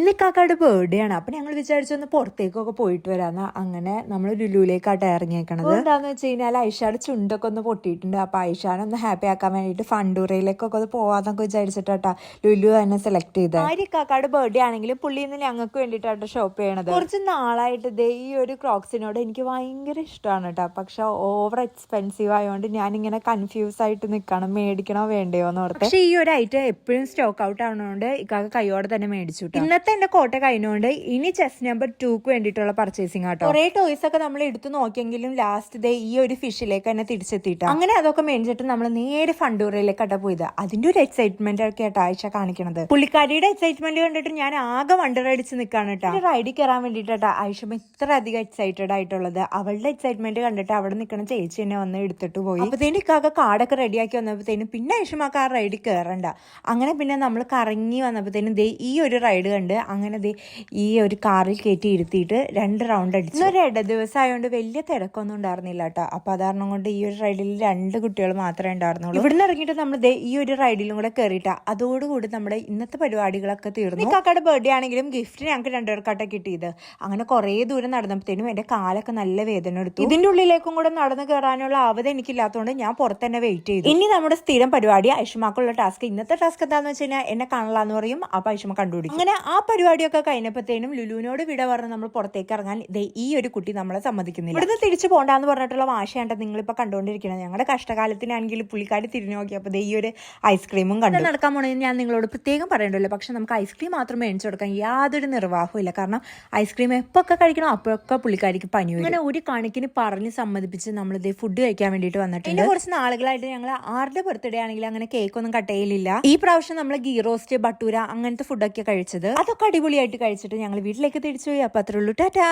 ഇന്ന് കാക്കയുടെ ബർത്ത്ഡേ ആണ്. അപ്പൊ ഞങ്ങൾ വിചാരിച്ചൊന്ന് പുറത്തേക്കൊക്കെ പോയിട്ട് വരാന്ന്. അങ്ങനെ നമ്മൾ ലുലുവിലേക്കാട്ടെ ഇറങ്ങിയേക്കണത്. എന്താന്ന് വെച്ച് കഴിഞ്ഞാൽ ഐഷാടെ ചുണ്ടൊക്കെ ഒന്ന് പൊട്ടിയിട്ടുണ്ട്. അപ്പൊ ഐഷാനെ ഒന്ന് ഹാപ്പി ആക്കാൻ വേണ്ടിയിട്ട് ഫണ്ടൂറയിലേക്കൊക്കെ ഒന്ന് പോവാന്നൊക്കെ വിചാരിച്ചിട്ടാ ലുലു തന്നെ സെലക്ട് ചെയ്തത്. ആര്യ കാക്കയുടെ ബർത്ത്ഡേ ആണെങ്കിലും പുള്ളി ഇന്ന് ഞങ്ങൾക്ക് വേണ്ടിയിട്ടാണ് ഷോപ്പ് ചെയ്യണത്. കുറച്ച് നാളായിട്ട് ഈ ഒരു ക്രോക്സിനോട് എനിക്ക് ഭയങ്കര ഇഷ്ടമാണ് കേട്ടോ. പക്ഷെ ഓവർ എക്സ്പെൻസീവ് ആയതുകൊണ്ട് ഞാനിങ്ങനെ കൺഫ്യൂസ് ആയിട്ട് നിൽക്കണം, മേടിക്കണോ വേണ്ടയോ എന്ന് ഓർത്ത്. പക്ഷെ ഈ ഒരു ഐറ്റം എപ്പോഴും സ്റ്റോക്ക് ഔട്ട് ആവുന്നതുകൊണ്ട് ഇക്കാക്ക കൈയോടെ തന്നെ മേടിച്ചു. ഇന്നത്തെ എന്റെ കോട്ട കഴിഞ്ഞുകൊണ്ട് ഇനി ചെസ് നമ്പർ 2ക്ക് വേണ്ടിയിട്ടുള്ള പർച്ചേസിംഗ് ആട്ടോ. കുറെ ടോയ്സ് ഒക്കെ നമ്മൾ എടുത്തു നോക്കിയെങ്കിലും ലാസ്റ്റ് ഈ ഒരു ഫിഷിലേക്ക് തന്നെ തിരിച്ചെത്തിയിട്ട് അങ്ങനെ അതൊക്കെ മേടിച്ചിട്ട് നമ്മൾ നേരെ ഫണ്ടൂറയിലേക്കാട്ടാ പോയത്. അതിന്റെ ഒരു എക്സൈറ്റ്മെന്റ് ഒക്കെ ആയിട്ട് ആഴ്ച കാണിക്കണത്. പുള്ളിക്കാരിയുടെ എക്സൈറ്റ്മെന്റ് കണ്ടിട്ട് ഞാൻ ആകെ വണ്ടറടിച്ച് നിൽക്കാണ് കേട്ടോ. റൈഡിൽ കയറാൻ വേണ്ടിയിട്ടാ ആയിഷ ഇത്ര അധികം എക്സൈറ്റഡ് ആയിട്ടുള്ളത്. അവളുടെ എക്സൈറ്റ്മെന്റ് കണ്ടിട്ട് അവിടെ നിൽക്കണ ചേച്ചി തന്നെ വന്ന് എടുത്തിട്ട് പോയി. അപ്പത്തേനും ഇക്കാക്ക കാർഡൊക്കെ റെഡിയാക്കി വന്നപ്പോഴത്തേനും പിന്നെ ആയിഷമാക്ക് ആ റൈഡിൽ കയറണ്ട. അങ്ങനെ പിന്നെ നമ്മൾ കറങ്ങി വന്നപ്പോഴത്തേനും ഈ ഒരു റൈഡ് കണ്ട് അങ്ങനെ ഈ ഒരു കാറിൽ കയറ്റി ഇരുത്തിയിട്ട് 2 റൗണ്ട് അടിച്ചു. ഒരു ദിവസം ആയതുകൊണ്ട് വലിയ തിരക്കൊന്നും ഉണ്ടായിരുന്നില്ല കേട്ടോ. അപ്പൊ അതാരണം കൊണ്ട് ഈ ഒരു റൈഡിൽ 2 കുട്ടികൾ മാത്രമേ ഉണ്ടായിരുന്നുള്ളൂ. ഇവിടുന്ന് ഇറങ്ങിയിട്ട് നമ്മൾ ഈ ഒരു റൈഡിലും കൂടെ കയറിയിട്ടാ അതോടുകൂടി നമ്മുടെ ഇന്നത്തെ പരിപാടികളൊക്കെ തീർന്നു. കാക്കയുടെ ബർത്ത്ഡേ ആണെങ്കിലും ഗിഫ്റ്റ് ഞങ്ങൾക്ക് 2 പേർക്കാട്ടെ കിട്ടിയത്. അങ്ങനെ കുറെ ദൂരം നടന്നപ്പോഴത്തേനും എന്റെ കാലൊക്കെ നല്ല വേദന എടുത്തു. ഇതിന്റെ ഉള്ളിലേക്കും കൂടെ നടന്നു കയറാനുള്ള ആവത എനിക്കില്ലാത്തതുകൊണ്ട് ഞാൻ പുറത്ത് തന്നെ വെയിറ്റ് ചെയ്തു. ഇനി നമ്മുടെ സ്ഥിരം പരിപാടി ഐഷമാക്കുള്ള ടാസ്ക്. ഇന്നത്തെ ടാസ്ക് എന്താന്ന് വെച്ച് കഴിഞ്ഞാൽ എന്നെ കാണലാന്ന് പറയും. അപ്പൊ ഐഷമ കണ്ടുപിടിക്കും. അങ്ങനെ ആ പരിപാടിയൊക്കെ കഴിഞ്ഞപ്പോഴത്തേനും ലുലുവിനോട് വിട പറഞ്ഞ് നമ്മൾ പുറത്തേക്ക് ഇറങ്ങാൻ ഈ ഒരു കുട്ടി നമ്മളെ സമ്മതിക്കുന്നില്ല. ഇവിടുന്ന് തിരിച്ചു പോകണ്ടെന്ന് പറഞ്ഞിട്ടുള്ള വാശയാണ് നിങ്ങളിപ്പോൾ കണ്ടുകൊണ്ടിരിക്കുന്നത്. ഞങ്ങളുടെ കഷ്ടകാലത്തിനാണെങ്കിൽ പുള്ളിക്കാരി തിരിഞ്ഞു നോക്കിയപ്പോൾ ഈ ഒരു ഐസ്ക്രീമും കണ്ടു. നടക്കാൻ പോണെന്ന് ഞാൻ നിങ്ങളോട് പ്രത്യേകം പറയണ്ടല്ലോ. പക്ഷെ നമുക്ക് ഐസ്ക്രീം മാത്രം മേടിച്ചു കൊടുക്കാൻ യാതൊരു നിർവാഹവും ഇല്ല. കാരണം ഐസ്ക്രീം എപ്പൊക്കെ കഴിക്കണം അപ്പോഴൊക്കെ പുള്ളിക്കാരിക്ക് പനി വരും. അങ്ങനെ ഒരു കണക്കിന് പറഞ്ഞ് സമ്മതിപ്പിച്ച് നമ്മൾ ഫുഡ് കഴിക്കാൻ വേണ്ടിയിട്ട് വന്നിട്ടുണ്ട്. പിന്നെ കുറച്ച് നാളുകളായിട്ട് ഞങ്ങൾ ആരുടെ ബർത്ത്ഡേ ആണെങ്കിൽ അങ്ങനെ കേക്കൊന്നും കട്ട് ചെയ്യലില്ല. ഈ പ്രാവശ്യം നമ്മൾ ഗീ റോസ്റ്റ്, ബട്ടൂര അങ്ങനത്തെ ഫുഡൊക്കെ കഴിച്ചത്. അതൊക്കെ അടിപൊളിയായിട്ട് കഴിച്ചിട്ട് ഞങ്ങൾ വീട്ടിലേക്ക് തിരിച്ചു പോയി. അപ്പൊ അത്രേ ഉള്ളൂ. ടാറ്റാ.